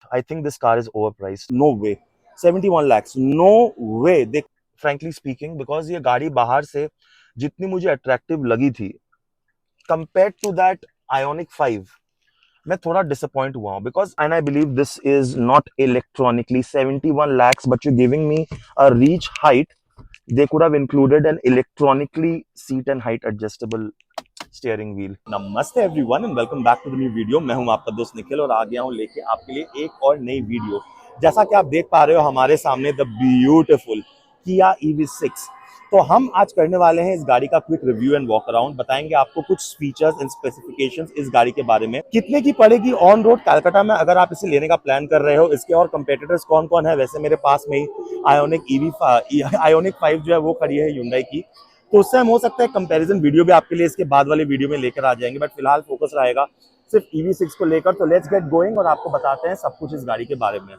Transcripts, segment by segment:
I think this car is overpriced. No way. 71 lakhs. No way. देख frankly speaking, because ये गाड़ी बाहर से जितनी मुझे अट्रैक्टिव लगी थी compared to that Ioniq 5, मैं थोड़ा डिसअपॉइंट हुआ हूँ because and I believe this is not electronically 71 lakhs but you're giving me a reach height. They could have included an electronically seat and height adjustable steering wheel. नमस्ते everyone and welcome back to the new video. मैं हूं आपका दोस्त निखिल और आ गया हूं लेके आपके लिए एक और नई वीडियो। जैसा कि आप देख पा रहे हो हमारे सामने द ब्यूटीफुल किया EV6। तो हम आज करने वाले हैं इस गाड़ी का quick review and walk around, बताएंगे आपको कुछ फीचर्स एंड स्पेसिफिकेशंस इस गाड़ी के बारे में, कितने की पड़ेगी ऑन रोड कलकत्ता में अगर आप इसे लेने का प्लान कर रहे हो, इसके और कंपेटिटर्स कौन कौन है। वैसे मेरे पास में ही आयोनिक 5 जो है वो खड़ी है Hyundai की, तो उससे हम हो सकता है कंपैरिजन वीडियो भी आपके लिए इसके बाद वाले वीडियो में लेकर आ जाएंगे, बट फिलहाल फोकस रहेगा सिर्फ EV6 को लेकर। तो लेट्स गेट गोइंग और आपको बताते हैं सब कुछ इस गाड़ी के बारे में।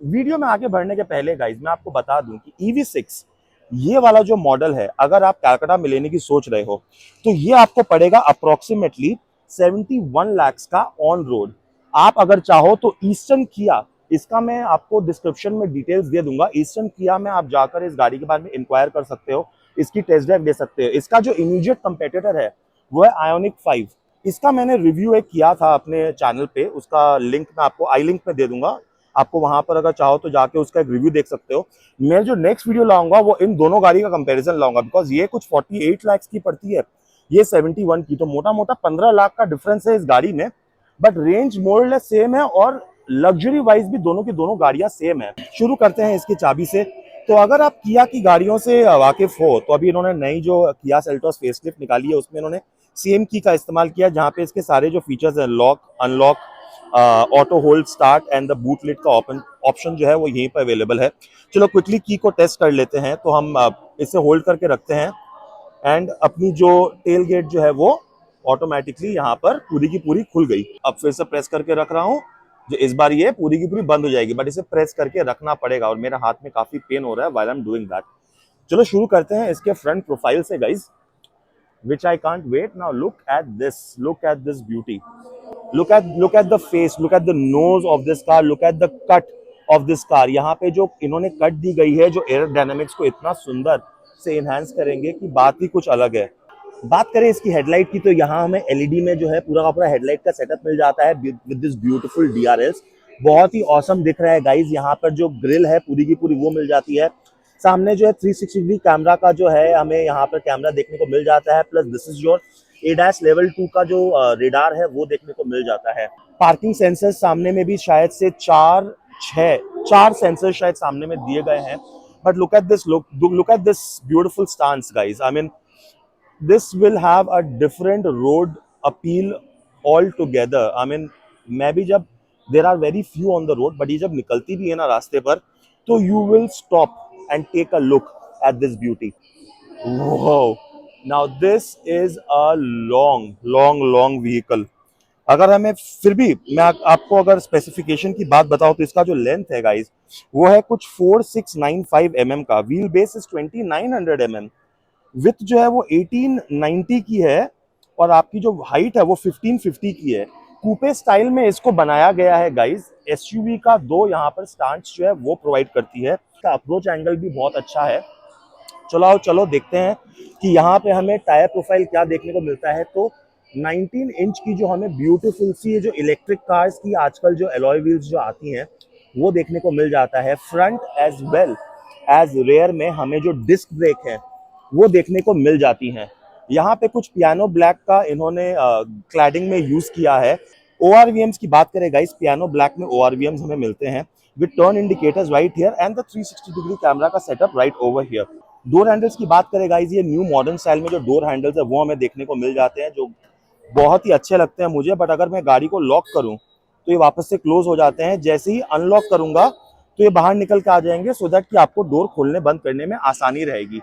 वीडियो में आगे बढ़ने के पहले गाइज मैं आपको बता दूं कि EV6 ये वाला जो मॉडल है, अगर आप कलकत्ता में लेने की सोच रहे हो तो ये आपको पड़ेगा अप्रोक्सीमेटली 71 lakhs का ऑन रोड। आप अगर चाहो तो ईस्टर्न किया, इसका मैं आपको डिस्क्रिप्शन में डिटेल्स दे दूंगा, ईस्टर्न किया में आप जाकर इस गाड़ी के बारे में इंक्वायर कर सकते हो, इसकी टेस्ट ड्राइव दे सकते हो। इसका जो इमीडिएट कंपेटिटर है वो है आयोनिक 5। इसका मैंने रिव्यू एक किया था अपने चैनल पे, उसका लिंक मैं आपको आई लिंक में दे दूंगा, आपको वहां पर अगर चाहो तो जाके उसका एक रिव्यू देख सकते हो। मैं जो नेक्स्ट वीडियो लाऊंगा वो इन दोनों गाड़ी का कंपैरिजन लाऊंगा, बिकॉज ये कुछ 48 लाख की पड़ती है, ये 71 की, तो मोटा मोटा 15 लाख का डिफरेंस है इस गाड़ी में। बट रेंज मोरलेस सेम है और लग्जरी वाइज भी दोनों की दोनों गाड़ियां सेम है। शुरू करते हैं इसकी चाबी से। तो अगर आप किया की गाड़ियों से वाकिफ हो तो अभी इन्होंने नई जो किया सेल्टोस फेसलिफ्ट निकाली है उसमें इन्होंने सेम की का इस्तेमाल किया, जहां पे इसके सारे जो फीचर्स है, lock, unlock, auto hold start and the boot lid का ऑप्शन जो है वो यहीं पर अवेलेबल है। चलो क्विकली की को टेस्ट कर लेते हैं। तो हम इसे होल्ड करके रखते हैं एंड अपनी जो टेल गेट जो है वो ऑटोमेटिकली यहाँ पर पूरी की पूरी खुल गई। अब फिर से प्रेस करके रख रहा हूँ, जो इस बार ये पूरी की पूरी बंद हो जाएगी, बट इसे प्रेस करके रखना पड़ेगा और मेरे हाथ में काफी पेन हो रहा है while I am doing that. चलो शुरू करते हैं इसके फ्रंट प्रोफाइल से guys, which I can't wait. Now look at this, look at this beauty. Look at the face, look at the nose of this car, look at the cut of this car. यहाँ पे जो इन्होंने cut दी गई है जो aerodynamics को इतना सुंदर से इनहेंस करेंगे कि बात ही कुछ अलग है। बात करें इसकी हेडलाइट की तो यहाँ हमें एलईडी में जो है पूरा का पूरा हेडलाइट का सेटअप मिल जाता है विद दिस ब्यूटीफुल DRLs। बहुत ही ऑसम दिख रहा है गाइज। यहाँ पर जो ग्रिल है पूरी की पूरी वो मिल जाती है। सामने जो है 360 डिग्री कैमरा का जो है हमें यहाँ पर कैमरा देखने को मिल जाता है, plus this is your ADAS level 2 का जो रेडार है वो देखने को मिल जाता है। पार्किंग सेंसर सामने में भी शायद से चार सेंसर शायद सामने में दिए गए हैं। But look at this beautiful stance guys. I mean this will have a different road appeal altogether. I mean, मैं भी जब there are very few on the road, but ये जब निकलती भी है ना रास्ते पर तो you will stop and take a look at this beauty. Wow! Now this is a long vehicle. अगर हमें फिर भी मैं आपको अगर स्पेसिफिकेशन की बात बताऊं तो इसका जो लेंथ है गाइज वो है कुछ 4695 mm का, wheel base is 2900 mm, with जो है वो 1890 की है और आपकी जो हाइट है वो 1550 की है। कूपे स्टाइल में इसको बनाया गया है गाइज। एसयूवी का दो यहाँ पर स्टांस जो है वो प्रोवाइड करती है। इसका अप्रोच एंगल भी बहुत अच्छा है। चलो देखते हैं कि यहाँ पे हमें टायर प्रोफाइल क्या देखने को मिलता है। तो 19 इंच की जो हमें ब्यूटीफुल सी जो इलेक्ट्रिक कार्स की आजकल जो एलॉय व्हील्स जो आती हैं वो देखने को मिल जाता है। Front as well as rear में हमें जो डिस्क ब्रेक है वो देखने को मिल जाती हैं। यहाँ पे कुछ पियानो ब्लैक का इन्होंने क्लैडिंग में यूज किया है। ORVMs की बात करें गाइस, पियानो ब्लैक में ORVMs हमें मिलते हैं with turn indicators right here and the 360 degree camera का setup right over here. Door handles की बात करें गाइस, ये न्यू मॉडर्न स्टाइल में जो डोर हैंडल्स है वो हमें देखने को मिल जाते हैं, जो बहुत ही अच्छे लगते हैं मुझे। बट अगर मैं गाड़ी को लॉक करूं तो ये वापस से क्लोज हो जाते हैं, जैसे ही अनलॉक करूंगा तो ये बाहर निकल के आ जाएंगे, सो दैट कि आपको डोर खोलने बंद करने में आसानी रहेगी।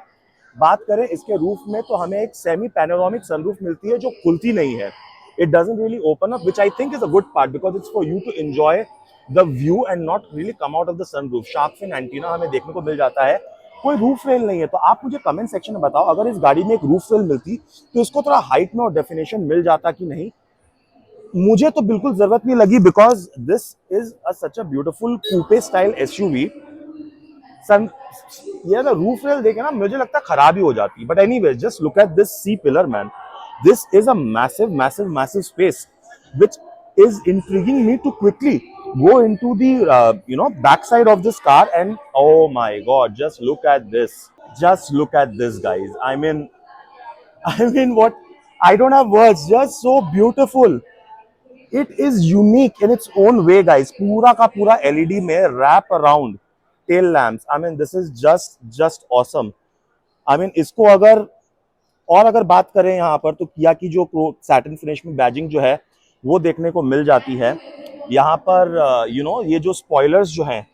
बात करें इसके रूफ में तो हमें एक सेमी पैनोरामिक सनरूफ मिलती है जो खुलती नहीं है। It doesn't really open up, which I think is a good part because it's for you to enjoy the view and not really come out of the sunroof. Shark fin antenna हमें देखने को मिल जाता है कोई roof rail नहीं है। तो आप मुझे कमेंट सेक्शन में बताओ, अगर इस गाड़ी में एक रूफ रेल मिलती तो इसको थोड़ा हाइट में और डेफिनेशन मिल जाता कि नहीं। मुझे तो बिल्कुल जरूरत नहीं लगी, because this is such a beautiful coupe style SUV. Sun ये ना रूफ रेल देखे ना मुझे लगता है खराब ही हो जाती, but anyways just look at this C pillar man. This is a massive massive massive space which is intriguing me to quickly go into the backside of this car, and oh my god, just look at this guys. I mean what, I don't have words, just so beautiful. It is unique in its own way guys, पूरा का पूरा LED में wrap around tail lamps. I mean this is just awesome. I mean इसको अगर बात करें यहाँ पर तो किया की जो सैटिन फिनिश में बैजिंग जो है वो देखने को मिल जाती है यहाँ पर। ये जो स्पॉयलर्स जो हैं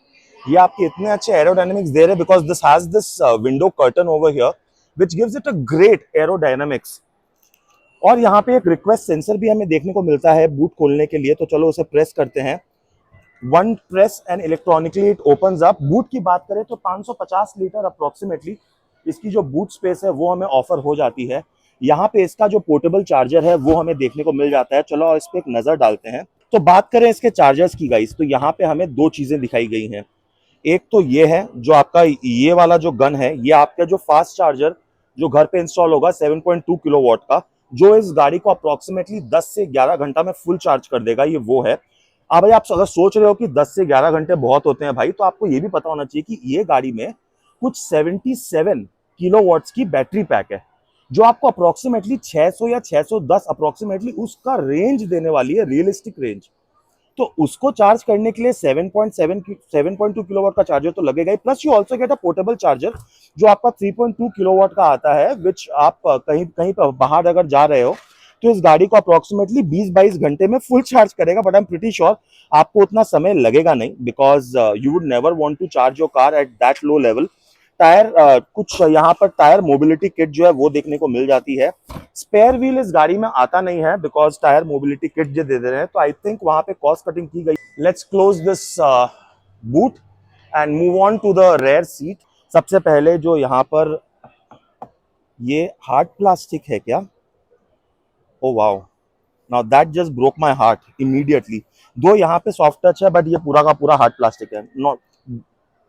ये आपके इतने अच्छे एरोडायनेमिक्स दे रहे हैं, because this has this window curtain over here which gives it a great aerodynamics. और यहाँ पे एक रिक्वेस्ट सेंसर भी हमें देखने को मिलता है बूट खोलने के लिए, तो चलो उसे प्रेस करते हैं। One press and electronically it opens up. Boot की बात करें तो 550 लीटर अप्रोक्सीमेटली इसकी जो बूट स्पेस है वो हमें ऑफर हो जाती है। यहाँ पे इसका जो पोर्टेबल चार्जर है वो हमें देखने को मिल जाता है। चलो इस पे एक नजर डालते हैं। तो बात करें इसके चार्जर्स की गाइस, तो यहाँ पे हमें दो चीजें दिखाई गई हैं। एक तो ये है जो आपका ये वाला जो गन है, ये आपका जो फास्ट चार्जर जो घर पे इंस्टॉल होगा 7.2 किलोवाट का, जो इस गाड़ी को अप्रोक्सीमेटली 10 से 11 घंटा में फुल चार्ज कर देगा, ये वो है। अब भाई आप अगर सोच रहे हो कि 10 से 11 घंटे बहुत होते हैं भाई, तो आपको ये भी पता होना चाहिए कि ये गाड़ी में कुछ 77 किलोवाट्स की बैटरी पैक है, जो आपको अप्रोक्सीमेटली 600 या 610 अप्रोक्सीमेटली उसका रेंज देने वाली है, रियलिस्टिक रेंज। तो उसको चार्ज करने के लिए 7.2 किलोवाट का चार्जर तो लगेगा ही, plus you also get a portable charger जो आपका 3.2 किलोवाट का आता है, विच आप कहीं कहीं पर बाहर अगर जा रहे हो तो इस गाड़ी को अप्रोक्सीमेटली 20-22 घंटे में फुल चार्ज करेगा। But I am pretty sure आपको उतना समय लगेगा नहीं, because you would never want to charge your car at that low level. Tyre कुछ यहाँ पर टायर मोबिलिटी किट जो है वो देखने को मिल जाती है। स्पेयर व्हील इस गाड़ी में आता नहीं है, बिकॉज टायर मोबिलिटी किट जो दे रहे हैं, तो आई थिंक वहां पे कॉस्ट कटिंग की गई। Let's close this boot and move on to the rear seat. सबसे पहले जो यहाँ पर ये हार्ड प्लास्टिक है क्या? Oh wow, now that just broke my heart immediately. दो यहाँ पे सॉफ्ट टच है, बट ये पूरा का पूरा हार्ड प्लास्टिक है। No,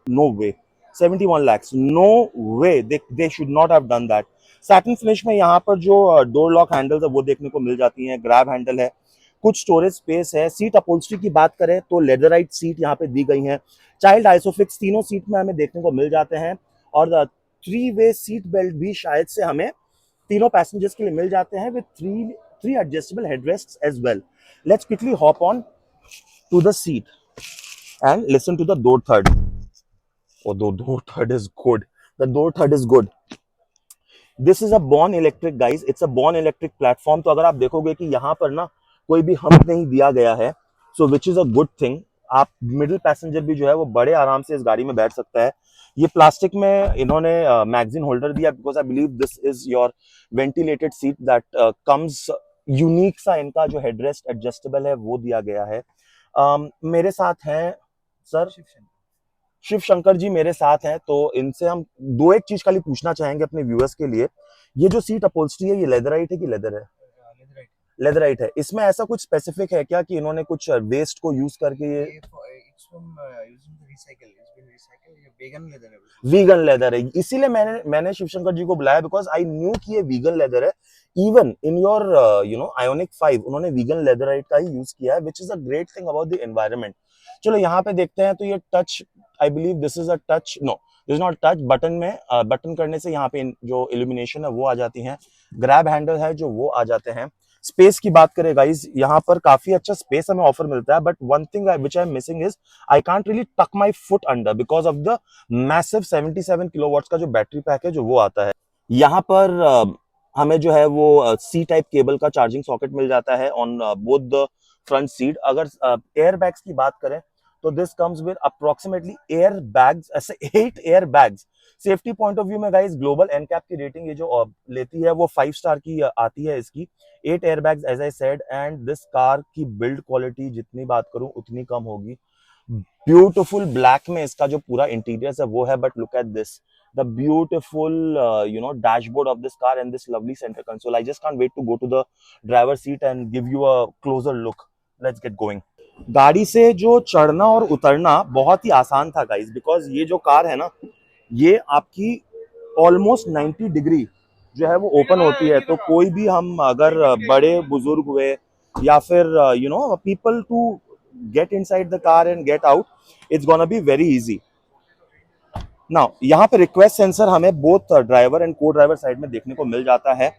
no way. 71 lakhs, no way, they should not have done that. Satin finish में यहाँ पर जो डोर लॉक हैंडल्स है वो देखने को मिल जाती हैं, ग्रैब हैंडल है, कुछ स्टोरेज स्पेस है। सीट अपहोल्स्ट्री की बात करें तो लेदराइट सीट यहाँ पे दी गई हैं। चाइल्ड आइसोफिक्स तीनों सीट में हमें देखने को मिल जाते हैं, और 3-वे सीट बेल्ट भी शायद से हमें तीनों पैसेंजर्स के लिए मिल जाते हैं, with three adjustable headrests as well. Let's quickly hop on to the seat and listen to the door थर्ड। Oh, the door third is good. The door third is good. This is a born electric guys. It's a born electric platform. तो अगर आप देखोगे कि यहाँ पर ना कोई भी हम्प नहीं दिया गया है, so which is a good thing. आप मिडिल पैसेंजर भी जो है वो बड़े आराम से इस गाड़ी में बैठ सकता है। ये प्लास्टिक में इन्होंने मैगजीन होल्डर दिया, because I believe this is your ventilated seat that comes. Unique सा इनका जो हेडरेस्ट एडजस्टेबल है वो दिया गया है। मेरे साथ हैं सर शिव शंकर जी मेरे साथ हैं, तो इनसे हम दो एक चीज खाली पूछना चाहेंगे अपने व्यूअर्स के लिए। ये जो सीट अपहोल्स्ट्री है ये लेदराइट है कि लेदर है? लेदराइट है। इसमें ऐसा कुछ स्पेसिफिक है क्या कि इन्होंने कुछ वेस्ट को यूज करके ये वीगन लेदर है? इसीलिए मैंने शिवशंकर जी को बुलाया, बिकॉज आई न्यू कि ये वीगन लेदर है। इवन इन योर आयोनिक 5 उन्होंने वीगन लेदराइट का ही यूज किया है, which is a great thing about the environment. चलो यहाँ पे देखते हैं, तो ये touch, I believe this is a touch, no this is not touch. Button में बटन करने से यहाँ पे जो इल्यूमिनेशन है वो आ जाती है, ग्रैब हैंडल है जो वो आ जाते हैं। स्पेस की बात करें गाइस, यहाँ पर काफी अच्छा स्पेस हमें ऑफर मिलता है, but one thing which I am missing is I can't really tuck my foot under because of the massive 77 kilowatts का जो बैटरी पैक है जो वो आता है। यहाँ पर हमें जो है वो सी टाइप केबल का चार्जिंग सॉकेट मिल जाता है on both the front seat. अगर एयर बैग्स की बात करें तो this comes with approximately air bags, ऐसे 8 air bags. Safety point of view में गाइस ग्लोबल एनकैप की रेटिंग ये जो लेती है वो 5 स्टार की आती है इसकी। 8 air bags as I said, and this car की बिल्ड क्वालिटी जितनी बात करूं उतनी कम होगी। ब्यूटीफुल ब्लैक में इसका जो पूरा इंटीरियर है वो है, but look at this, the beautiful dashboard of this car and this lovely center console. I just can't wait to go to the driver's seat and give you a closer look. Let's get going. गाड़ी से जो चढ़ना और उतरना बहुत ही आसान था guys, because ये जो कार है ना, ये आपकी ऑलमोस्ट 90 डिग्री जो है वो ओपन होती है। तो कोई भी, हम अगर बड़े बुजुर्ग हुए या फिर people to get inside the car and get out, it's gonna be very easy. Now यहाँ पे रिक्वेस्ट सेंसर हमें both driver and co driver side में देखने को मिल जाता है।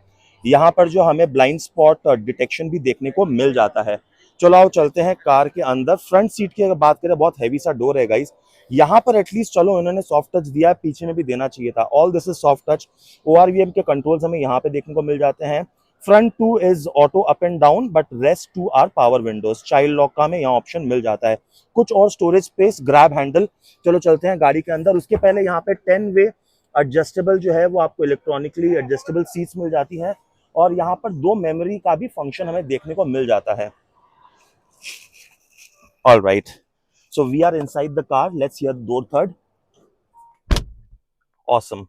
यहाँ पर जो हमें ब्लाइंड स्पॉट डिटेक्शन भी देखने को मिल जाता है। चलो आओ चलते हैं कार के अंदर। फ्रंट सीट की अगर बात करें, बहुत हैवी सा डोर है गाइस। यहाँ पर एटलीस्ट चलो इन्होंने सॉफ्ट टच दिया है, पीछे में भी देना चाहिए था। All this is soft touch. ORVM के कंट्रोल्स हमें यहाँ पे देखने को मिल जाते हैं। Front 2 is auto up and down, but rest 2 are power windows. Child lock का हमें यहाँ ऑप्शन मिल जाता है। कुछ और स्टोरेज स्पेस, ग्रैब हैंडल। चलो चलते हैं गाड़ी के अंदर। उसके पहले यहाँ पे 10 वे एडजस्टेबल जो है वो आपको इलेक्ट्रॉनिकली एडजस्टेबल सीट्स मिल जाती है, और यहाँ पर 2 मेमोरी का भी फंक्शन हमें देखने को मिल जाता है। All right, so we are inside the car. Let's hear door थर्ड। ऑसम।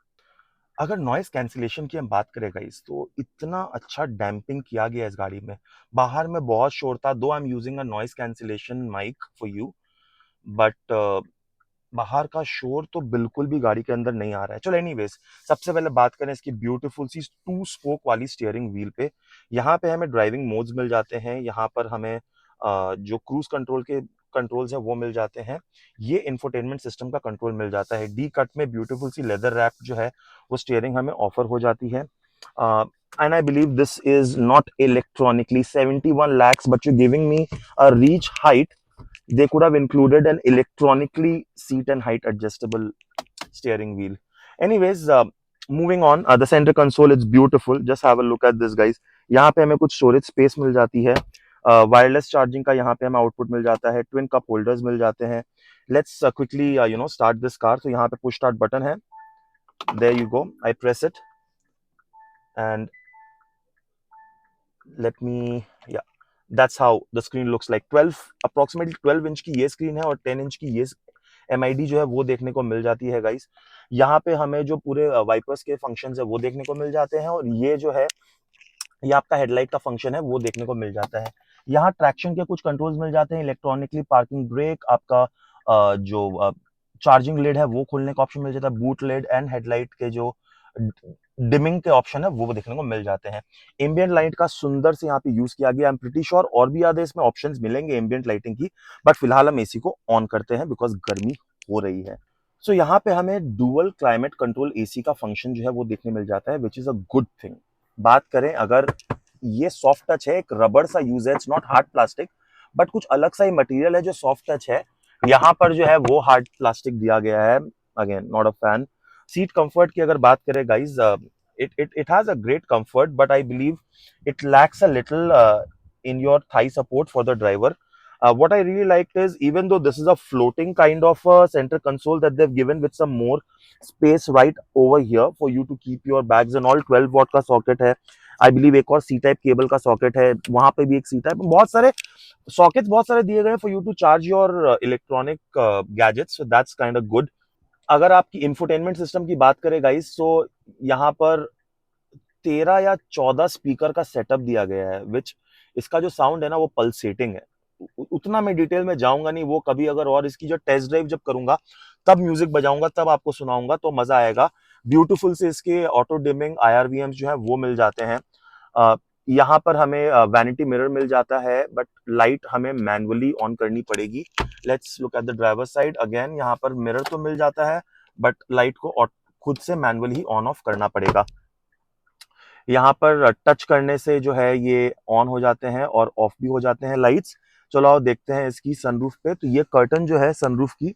अगर नॉइस कैंसिलेशन की हम बात करें गाइस, तो इतना अच्छा डैम्पिंग किया गया है इस गाड़ी में। बाहर में बहुत शोर था, though I am using a noise cancellation mic for you, but बाहर का शोर तो बिल्कुल भी गाड़ी के अंदर नहीं आ रहा है। चलो एनीवेज, सबसे पहले बात करें इसकी ब्यूटीफुल सी 2 स्पोक वाली स्टीयरिंग व्हील पे। यहाँ पे हमें ड्राइविंग मोड्स मिल जाते हैं। यहाँ पर हमें जो क्रूज कंट्रोल के कंट्रोल्स हैं वो मिल जाते हैं। ये इंफोटेनमेंट सिस्टम का कंट्रोल मिल जाता है। डी कट में ब्यूटीफुल सी लेदर रैप जो है वो स्टीयरिंग हमें ऑफर हो जाती है। And I believe this is not electronically 71 lakhs, but you're giving me a reach height. They could have included an electronically seat and height adjustable steering wheel. Anyways, moving on, the center console, it's beautiful. Just have a look at this guys. यहाँ पे हमें कुछ storage space मिल जाती है। Wireless charging का यहाँ पे हमें आउटपुट मिल जाता है। ट्विन कप होल्डर्स मिल जाते हैं। Let's quickly start this car. तो यहाँ पे पुश स्टार्ट बटन है। There you go, I press it and let me, yeah, that's how the screen looks like। 12 approximately 12 inch की ये स्क्रीन है और 10 इंच की ये MID जो है वो देखने को मिल जाती है गाइस। यहाँ पे हमें जो पूरे वाइपर्स के फंक्शंस है वो देखने को मिल जाते हैं, और ये जो है ये आपका हेडलाइट का फंक्शन है वो देखने को मिल जाता है। यहाँ ट्रैक्शन के कुछ कंट्रोल्स मिल जाते हैं। इलेक्ट्रॉनिकली पार्किंग ब्रेक, आपका जो चार्जिंग लेड है वो खोलने का ऑप्शन मिल जाता है। बूट लेड एंड हेडलाइट के जो डिमिंग के ऑप्शन है वो देखने को मिल जाते हैं। एम्बियंट लाइट का सुंदर से यहाँ पे यूज किया गया। आई एम प्रीटी श्योर और भी ज्यादा इसमें ऑप्शंस मिलेंगे एम्बियंट लाइटिंग की, बट फिलहाल हम एसी को ऑन करते हैं बिकॉज गर्मी हो रही है। सो यहाँ पे हमें डुअल क्लाइमेट कंट्रोल एसी का फंक्शन जो है वो देखने मिल जाता है, which is a good thing. बात करें अगर, ये सॉफ्ट टच है, एक रबर सा यूज है, it's not hard plastic, but कुछ अलग सा ही मटेरियल है जो सॉफ्ट टच है। यहाँ पर जो है वो हार्ड प्लास्टिक दिया गया है। Again not a fan. Seat comfort की अगर बात करें guys, it has a great comfort, but I believe it lacks a little in your thigh support for the driver. What I really liked is, even though this is a floating kind of a center console that they've given with some more space right over here for you to keep your bags and all। 12 watt का socket है। I believe एक और सी type cable का socket है, वहां पे भी एक सी टाइप, बहुत सारे सॉकेट्स बहुत सारे दिए गए for you to charge your electronic gadgets, so that's kind of good. अगर आपकी इंफोटेनमेंट सिस्टम की बात करें गाइस, तो यहाँ पर 13 या 14 स्पीकर का सेटअप दिया गया है, विच इसका जो साउंड है ना वो पल्सेटिंग है। उतना मैं डिटेल में जाऊंगा नहीं, वो कभी अगर और इसकी जो टेस्ट ड्राइव जब करूंगा तब म्यूजिक बजाऊंगा, तब आपको सुनाऊंगा तो मजा आएगा। ब्यूटीफुल से इसके ऑटो डिमिंग IRVMs जो है वो मिल जाते हैं। यहाँ पर हमें वैनिटी मिरर मिल जाता है, बट लाइट हमें मैनुअली ऑन करनी पड़ेगी। Let's look at the driver side. Again यहाँ पर मिरर तो मिल जाता है, बट लाइट को खुद से मैनुअली ही ऑन ऑफ करना पड़ेगा। यहाँ पर टच करने से जो है ये ऑन हो जाते हैं और ऑफ भी हो जाते हैं लाइट्स। चलो आओ देखते हैं इसकी सनरूफ पे। तो ये कर्टन जो है सनरूफ की,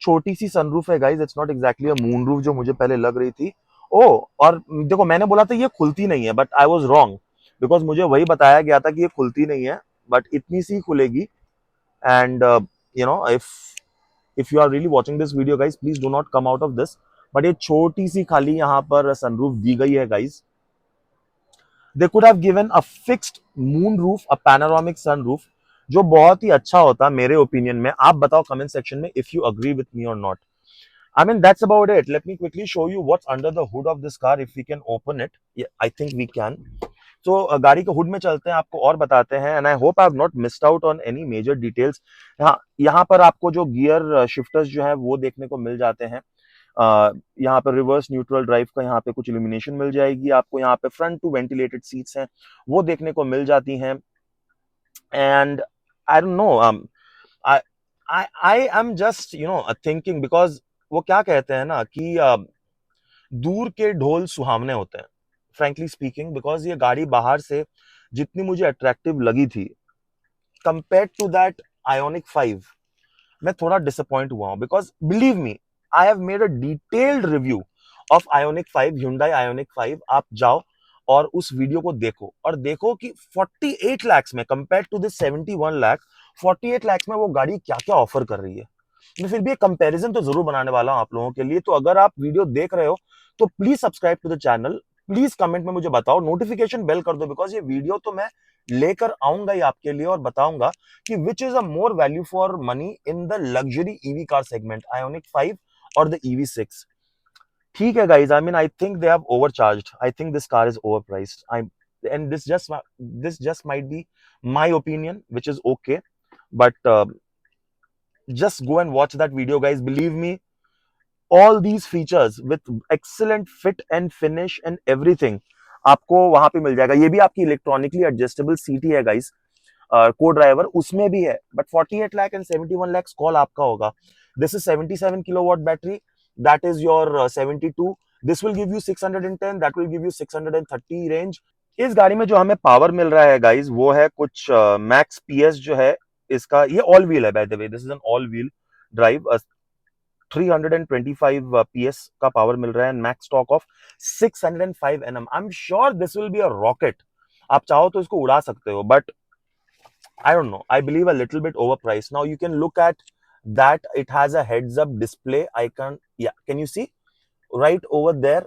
छोटी सी सनरूफ है guys, it's not exactly a moon roof जो मुझे पहले लग रही थी। ओ, और देखो मैंने बोला था ये खुलती नहीं है, but I was wrong, because मुझे वही बताया गया था कि ये खुलती नहीं है, बट इतनी सी खुलेगी। And if you are really watching this video guys, please do not come out of this. But ये छोटी सी खाली यहाँ पर सनरूफ दी गई है guys. They could have given a fixed moon roof, a panoramic sun roof, जो बहुत ही अच्छा होता मेरे ओपिनियन में। आप बताओ कमेंट सेक्शन में if you agree with me और not. I mean, that's about it. Let me quickly show you what's under the hood of this car if we can open it. Yeah, I think we can. तो गाड़ी के hood में चलते हैं, आपको और बताते हैं, and I hope I have not missed out on any major details. यहाँ पर आपको जो गियर शिफ्टर्स जो है वो देखने को मिल जाते हैं। यहाँ पर रिवर्स न्यूट्रल ड्राइव का यहाँ पे कुछ इल्यूमिनेशन मिल जाएगी आपको। यहाँ पे फ्रंट टू वेंटिलेटेड सीट्स हैं वो देखने को मिल जाती हैं। And I don't no, I I am just thinking, because वो क्या कहते हैं ना कि दूर के ढोल सुहावने होते हैं, फ्रेंकली स्पीकिंग, बिकॉज ये गाड़ी बाहर से जितनी मुझे अट्रैक्टिव लगी थी कंपेयर टू दैट आयोनिक 5, मैं थोड़ा डिसअपॉइंट हुआ हूं। Because believe me, I have made a detailed review of ionic 5, Hyundai ionic 5। आप जाओ और उस वीडियो को देखो और देखो कि 48 lakhs में compare to this 71 lakh, 48 lakhs में वो गाड़ी क्या क्या ऑफर कर रही है। मैं फिर भी एक कंपैरिजन तो जरूर बनाने वाला हूं आप लोगों के लिए। तो अगर आप वीडियो देख रहे हो तो please subscribe to the channel, please comment में मुझे बताओ, नोटिफिकेशन बेल कर दो, बिकॉज ये वीडियो तो मैं लेकर आऊंगा ही आपके लिए और बताऊंगा कि which is a more value for money in the luxury EV car segment, Ioniq 5 और द ईवी 6। ठीक है guys, I mean I think they have overcharged, I think this car is overpriced, I and this just might be my opinion which is okay, but just go and watch that video guys. Believe me, all these features with excellent fit and finish and everything आपको वहां पे मिल जाएगा। ये भी आपकी electronically adjustable seat ही है guys, को driver उसमें भी है, but 48 lakh and 71 lakhs call आपका होगा। This is 77 kilowatt battery, that is your 72। This will give you 610, that will give you 630 range. इस गाड़ी में जो हमें पावर मिल रहा है गाइस वो है कुछ मैक्स पीएस जो है इसका, ये ऑल व्हील है by the way, this is an all wheel drive. 325 PS का पावर मिल रहा है and max torque of 605 NM. I am sure this will be a rocket, आप चाहो तो इसको उड़ा सकते हो, but I don't know. I believe a little bit overpriced. Now you can look at that. It has a heads-up display icon. Yeah, can you see right over there?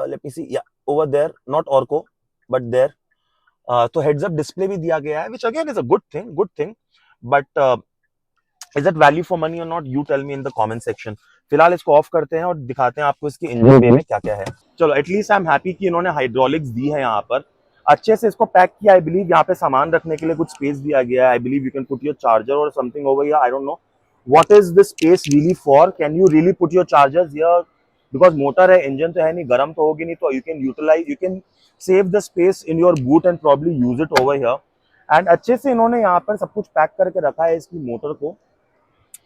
Let me see. Yeah, over there. Not Orco, but there. तो heads up display भी दिया गया है, which again is a good thing. Good thing. But is that value for money or not? You tell me in the comment section. फिलहाल इसको of करते हैं और दिखाते हैं आपको इसके इंजन बे में क्या क्या है। चलो, एटलीस्ट आई एम हैप्पी कि इन्होंने हाइड्रोलिक्स दी है यहाँ पर, अच्छे से इसको पैक किया। आई बिलीव यहाँ पे सामान रखने के लिए कुछ स्पेस दिया गया है। I believe you can put your charger और something over here. I don't know what is this space really for. Can you really put your chargers here, because motor है, इंजन तो है नहीं, गर्म तो होगी नहीं, तो you can utilize, you can save the space in your boot and probably use it over here. And अच्छे से इन्होंने यहाँ पर सब कुछ पैक करके रखा है इसकी मोटर को,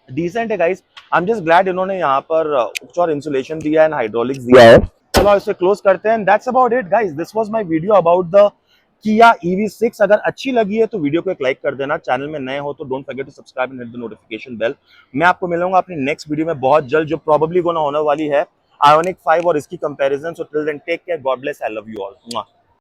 डिसेंट है guys. I am just glad इन्होंने यहाँ पर कुछ और इंसुलेशन दिया एंड हाइड्रोलिक्स दिया है। चलो इसे क्लोज करते हैं। That's about it guys, this was my video about the किया EV6। अगर अच्छी लगी है तो वीडियो को एक लाइक कर देना, चैनल में नए हो तो don't forget to subscribe and hit the notification bell. मैं आपको मिलूंगा अपनी नेक्स्ट वीडियो में बहुत जल्द, जो प्रोबेबली गोना होने वाली है आयोनिक 5 और इसकी comparison. So till then take care, God bless, I love you all.